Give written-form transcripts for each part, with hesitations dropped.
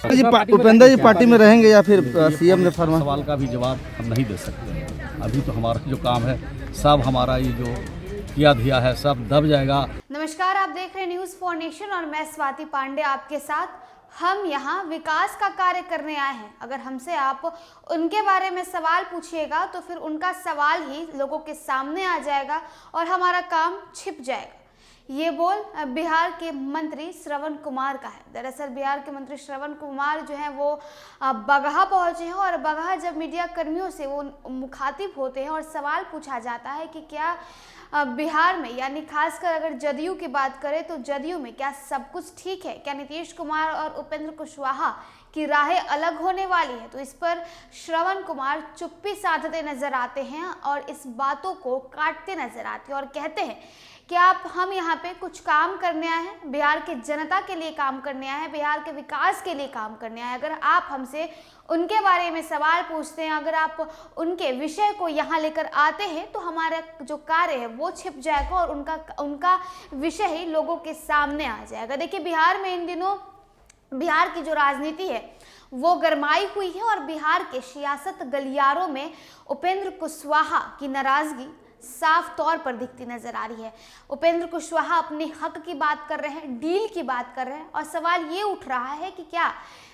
जी उपेंद्र जी party में रहेंगे या फिर सीएम ने फरमाया? सवाल का भी जवाब हम नहीं दे सकते। अभी तो हमारा जो काम है सब हमारा ये जो किया दिया है सब दब जाएगा। नमस्कार, आप देख रहे हैं न्यूज़ फॉर नेशन और मैं स्वाति पांडे आपके साथ। हम यहाँ विकास का कार्य करने आए हैं। अगर हमसे आप उनके बारे में सवाल पूछिएगा तो फिर उनका सवाल ही लोगों के सामने आ जाएगा और हमारा काम छिप जाएगा। ये बोल बिहार के मंत्री श्रवण कुमार का है। दरअसल बिहार के मंत्री श्रवण कुमार जो हैं वो बगहा पहुंचे हैं और बगहा जब मीडिया कर्मियों से वो मुखातिब होते हैं और सवाल पूछा जाता है कि क्या बिहार में, यानी खासकर अगर जदयू की बात करें तो जदयू में क्या सब कुछ ठीक है, क्या नीतीश कुमार और उपेंद्र कुशवाहा की राहें अलग होने वाली है, तो इस पर श्रवण कुमार चुप्पी साधते नजर आते हैं और इस बातों को काटते नजर आते हैं और कहते हैं कि हम यहाँ पे कुछ काम करने आए हैं, बिहार के जनता के लिए काम करने आए हैं, बिहार के विकास के लिए काम करने आए हैं। अगर आप हमसे उनके बारे में सवाल पूछते हैं, अगर आप उनके विषय को यहाँ लेकर आते हैं तो हमारा जो कार्य है वो छिप जाएगा और उनका विषय ही लोगों के सामने आ जाएगा। देखिए, बिहार में इन दिनों बिहार की जो राजनीति है वो गरमाई हुई है और बिहार के सियासत गलियारों में उपेंद्र कुशवाहा की नाराजगी साफ तौर पर दिखती नजर आ रही है। उपेंद्र कुशवाहा अपने हक की बात कर रहे हैं, डील की बात कर रहे हैं और सवाल ये उठ रहा है कि क्या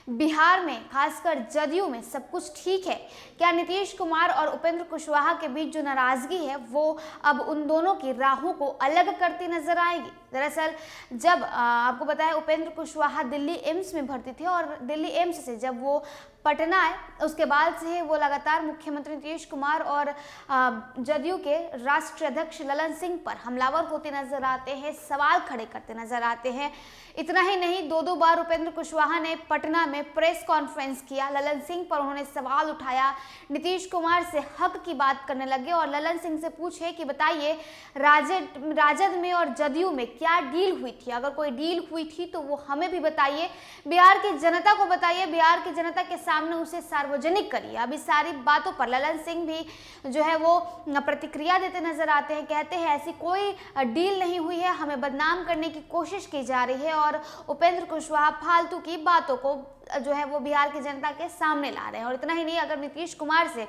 बिहार में खासकर जदयू में सब कुछ ठीक है, क्या नीतीश कुमार और उपेंद्र कुशवाहा के बीच जो नाराजगी है वो अब उन दोनों की राहों को अलग करती नजर आएगी। दरअसल जब आपको पता है उपेंद्र कुशवाहा दिल्ली एम्स में भर्ती थे और दिल्ली एम्स से जब वो पटना आए उसके बाद से वो लगातार मुख्यमंत्री नीतीश कुमार और जदयू के राष्ट्रीय अध्यक्ष ललन सिंह पर हमलावर होते नजर आते हैं, सवाल खड़े करते नजर आते हैं। इतना ही नहीं, दो बार उपेंद्र कुशवाहा ने पटना में प्रेस कॉन्फ्रेंस किया, ललन सिंह पर उन्होंने सवाल उठाया, नीतीश कुमार से हक की बात करने लगे और ललन सिंह से पूछे कि बताइए राजद में और जदयू में क्या डील हुई थी, अगर कोई डील हुई थी तो वो हमें भी बताइए, बिहार की जनता को बताइए, बिहार की जनता के सामने उसे सार्वजनिक करिए। अब इस सारी बातों पर ललन सिंह भी जो है वो प्रतिक्रिया देते नजर आते हैं, कहते हैं ऐसी कोई डील नहीं हुई है, हमें बदनाम करने की कोशिश की जा रही है और उपेंद्र कुशवाहा फालतू की बातों को जो है वो बिहार की जनता के सामने ला रहे हैं। और इतना ही नहीं, अगर नीतीश कुमार से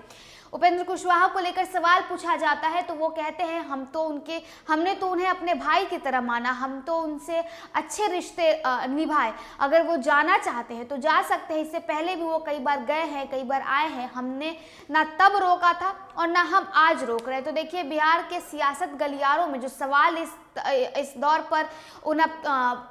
उपेंद्र कुशवाहा को लेकर सवाल पूछा जाता है तो वो कहते हैं हमने तो उन्हें अपने भाई की तरह माना, हम तो उनसे अच्छे रिश्ते निभाए, अगर वो जाना चाहते हैं तो जा सकते हैं, इससे पहले भी वो कई बार गए हैं, कई बार आए हैं, हमने ना तब रोका था और ना हम आज रोक रहे हैं। तो देखिए, बिहार के सियासत गलियारों में जो सवाल इस दौर पर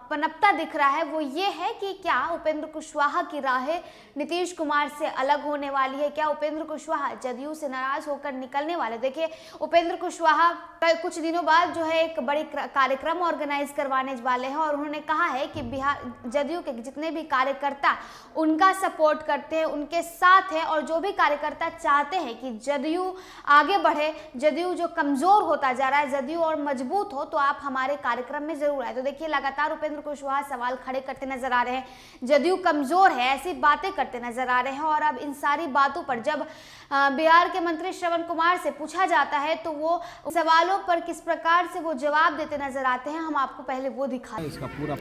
पनपता दिख रहा है वो ये है कि क्या उपेंद्र कुशवाहा की राहें नीतीश कुमार से अलग होने वाली है, क्या उपेंद्र कुशवाहा जदयू से नाराज होकर निकलने वाले। देखिए, उपेंद्र कुशवाहा कुछ दिनों बाद जो है एक बड़ी कार्यक्रम ऑर्गेनाइज करवाने वाले हैं और उन्होंने कहा है कि बिहार जदयू के जितने भी कार्यकर्ता उनका सपोर्ट करते हैं, उनके साथ हैं और जो भी कार्यकर्ता चाहते हैं कि जदयू आगे बढ़े, जदयू जो कमजोर होता जा रहा है, जदयू और मजबूत हो, तो आप हमारे कार्यक्रम में जरूर आए। तो देखिए, लगातार उपेंद्र कुशवाहा सवाल खड़े करते नजर आ रहे हैं, जदयू कमजोर है, ऐसी बातें करते नजर आ रहे हैं और अब इन सारी बातों पर जब बिहार के मंत्री श्रवण कुमार से पूछा जाता है तो वो सवालों पर किस प्रकार से वो जवाब देते नजर आते हैं, हम आपको पहले वो दिखाएं। इसका पूरा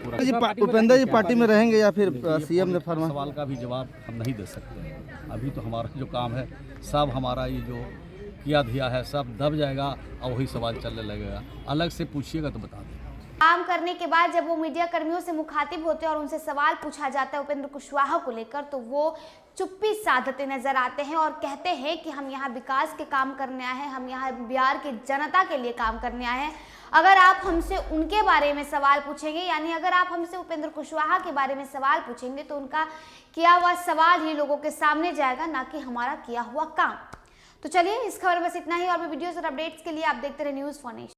उपेंद्र जी पार्टी में रहेंगे या फिर सीएम ने फरमाया? सवाल का भी जवाब हम नहीं दे सकते। अभी तो हमारा जो काम है सब हमारा ये जो किया दिया है सब दब जाएगा और वही सवाल चलने लगेगा। अलग से पूछिएगा तो बता दें। काम करने के बाद जब वो मीडिया कर्मियों से मुखातिब होते हैं और उनसे सवाल पूछा जाता है उपेंद्र कुशवाहा को लेकर, तो वो चुप्पी साधते नजर आते हैं और कहते हैं कि हम यहाँ विकास के काम करने आए हैं, हम यहाँ बिहार की जनता के लिए काम करने आए हैं। अगर आप हमसे उनके बारे में सवाल पूछेंगे, यानी अगर आप हमसे उपेंद्र कुशवाहा के बारे में सवाल पूछेंगे तो उनका किया हुआ सवाल ही लोगों के सामने जाएगा, ना कि हमारा किया हुआ काम। तो चलिए, इस खबर में बस इतना ही और भी वीडियोस और अपडेट्स के लिए आप देखते रहे न्यूज़ फॉर नेशन।